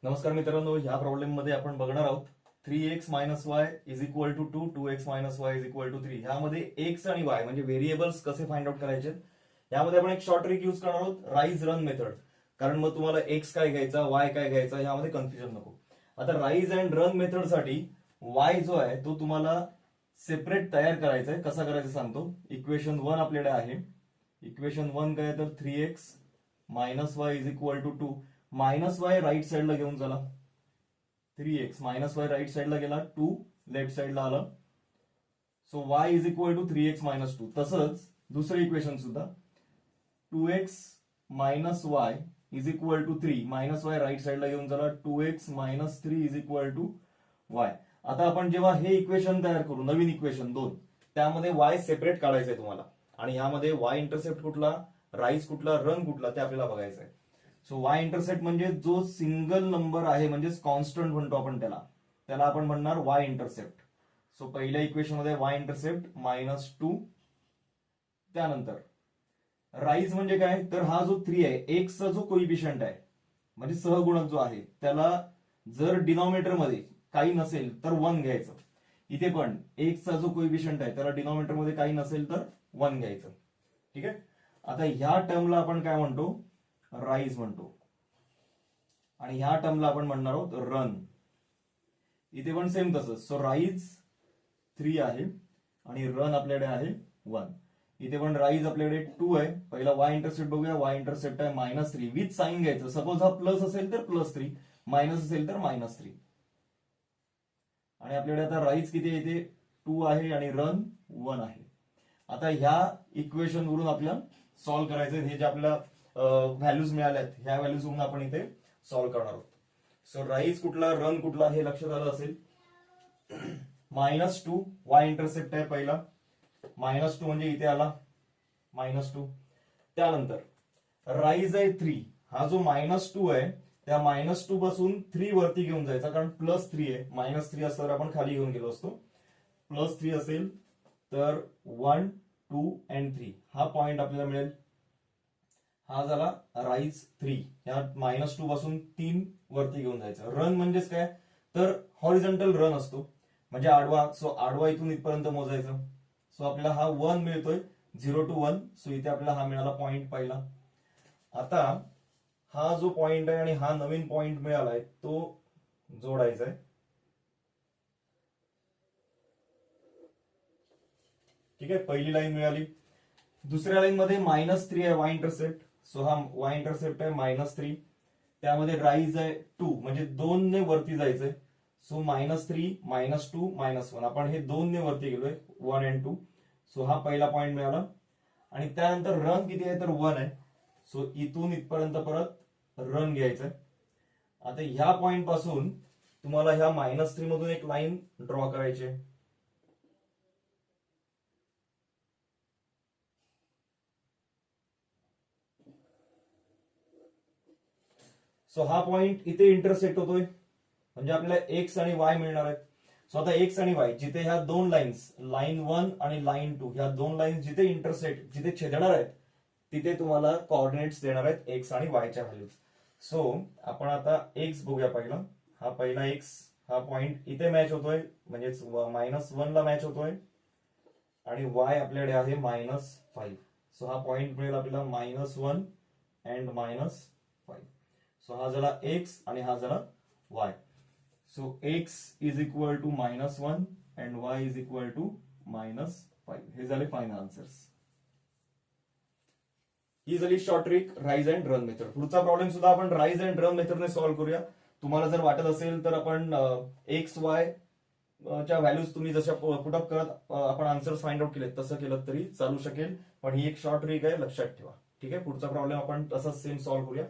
नमस्कार मित्रांनो, ह्या प्रॉब्लेम मध्ये आपण बघणार आहोत 3x minus y is equal to 2, 2x minus y is equal to 3. ह्यामध्ये एक्स आणि वाय म्हणजे व्हेरिएबल्स कसे फाइंड आउट करायचे. यामध्ये आपण एक शॉर्ट ट्रिक यूज करणार आहोत, राईज रन मेथड. कारण मग तुम्हाला एक्स काय घ्यायचा, वाय काय घ्यायचा ह्यामध्ये कन्फ्युजन नको. आता राईज अँड रन मेथड साठी वाय जो आहे तो तुम्हाला सेपरेट तयार करायचा आहे. कसा करायचं सांगतो. इक्वेशन 1 आपल्याकडे आहे. इक्वेशन 1 काय तर 3x minus y is equal to 2. Minus y right साइडला घेऊन चला. 3x मायनस वाय राईट साइडला गेला, 2 लेफ्ट साइडला आला. So y is equal to 3x minus 2. तसंच दुसरं इक्वेशन सुद्धा 2x minus y is equal to 3. Minus y right साइडला घेऊन चला, 2x minus 3 is equal to y. आता आपण जेव्हा हे इक्वेशन तयार करू, नवीन इक्वेशन 2, त्यामध्ये y सेपरेट काढायचंय तुम्हाला. आणि यामध्ये y इंटरसेप्ट कुठला, राईज कुठला, रन कुठला ते आपल्याला बघायचं आहे. सो वाय इंटरसेप्ट म्हणजे जो सिंगल नंबर आहे, म्हणजे कॉन्स्टंट म्हणतो आपण त्याला आपण म्हणणार वाय इंटरसेप्ट. सो पहिल्या इक्वेशन मध्ये वाय इंटरसेप्ट -2. त्यानंतर राईज म्हणजे काय तर हा जो 3 आहे, एक्सचा जो कोइफिशियंट आहे म्हणजे सहगुणक जो आहे, त्याला जर डिनॉमिनेटर मध्ये काही नसेल तर 1 घ्यायचं. इथे पण एक्सचा जो कोइफिशियंट आहे त्याला डिनॉमिनेटर मध्ये काही नसेल तर 1 घ्यायचं. ठीक आहे. आता ह्या टर्मला आपण काय म्हणतो, राईज म्हणतो. आणि ह्या टर्मला आपण म्हणणार आहोत रन. इथे पण सेम तसंच. सो राईज 3 आहे आणि रन आपल्याकडे आहे 1. इथे पण राईज आपल्याकडे 2 आहे. पहिला वाय इंटरसेप्ट बघूया. वाय इंटरसेप्ट आहे -3 विथ साइन घ्यायचं. सपोज हा प्लस असेल तर +3, मायनस असेल तर -3. आणि आपल्याकडे आता राईज किती आहे, इथे 2 आहे आणि रन 1 आहे. आता ह्या इक्वेशन वरून आपल्याला सॉल्व्ह करायचं. हे जे आपल्याला व्हॅल्यूज मिळाल्यात, ह्या व्हॅल्यूज वरून आपण इथे सॉल्व्ह करणार आहोत. सो राईज कुठला, रन कुठला हे लक्षात आलं असेल. -2 वाय इंटरसेप्ट आहे पहिला. -2 म्हणजे इथे आला -2. त्यानंतर राईज आहे 3. हा जो -2 आहे त्या -2 पासून 3 वरती घेऊन जायचा, कारण +3 आहे. -3 असल्यावर आपण खाली घेऊन गेलो असतो. +3 असेल तर 1, 2 अँड 3 हा पॉइंट आपल्याला मिळेल. हा झाला राईज 3. या -2 पासून 3 वरती घेऊन जायचं. रन म्हणजेच काय तर हॉरिझॉन्टल रन असतो, म्हणजे आडवा. सो आडवा इथून इथपर्यंत मोजायचं. सो आपल्याला हा 1 मिळतोय, 0 to 1. सो इथे आपल्याला हा मिळाला पॉइंट पहिला. आता हा जो पॉइंट आहे आणि हा नवीन पॉइंट मिळालाय तो जोडायचा आहे. ठीक आहे. पहिली लाईन मिळाली. दुसऱ्या लाईन मध्ये -3 आहे वाय इंटरसेप्ट. सो हा वाय इंटरसेप्ट आहे -3. त्यामध्ये राईज आहे 2, म्हणजे 2 ने वरती जायचंय. सो -3, -2, -1. आपण हे 2 ने वरती गेलोय, 1 and 2. सो हा पहिला पॉइंट मिळाला. आणि त्यानंतर रन किती आहे तर 1 आहे. सो इथून इथपर्यंत परत रन घ्यायचंय. आता ह्या पॉइंट पासून तुम्हाला ह्या -3 मधून एक लाईन ड्रॉ करायची आहे. सो हा पॉइंट इथे इंटरसेक्ट होतोय, म्हणजे आपल्याला एक्स आणि वाय मिळणार आहेत. सो आता एक्स आणि वाय जिथे ह्या दोन लाईन्स, लाईन 1 आणि लाईन 2, ह्या दोन लाईन्स जिथे इंटरसेक्ट, जिथे छेदणार आहेत, तिथे तुम्हाला कोऑर्डिनेट्स देणार आहेत एक्स आणि वायच्या व्हॅल्यूज. सो आपण आता एक्स बघूया पहिला. हा पहिला एक्स, हा पॉइंट इथे मॅच होतोय, म्हणजेच -1 ला मॅच होतोय. आणि वाय आपल्याकडे आहे -5. सो हा पॉइंट मिळेल आपल्याला -1 अँड -5. सो हा झाला एक्स आणि हा झाला y. So x is equal to -1 and y is equal to -5. हे झाले फायनल आन्सर्स. ही झाली short trick rise and run method. पुढचा प्रॉब्लेम सुद्धा आपण राईज अँड रन मेथडने सॉल्व्ह करूया. तुम्हाला जर वाटत असेल तर आपण एक्स वाय च्या व्हॅल्यूज तुम्ही जशा पुटअप करत आपण आन्सर्स फाइंड आउट केले तसं केलं तरी चालू शकेल. पण ही एक शॉर्ट ट्रिक आहे, लक्षात ठेवा. ठीक आहे. पुढचा प्रॉब्लेम आपण तसाच सेम सॉल्व्ह करूया.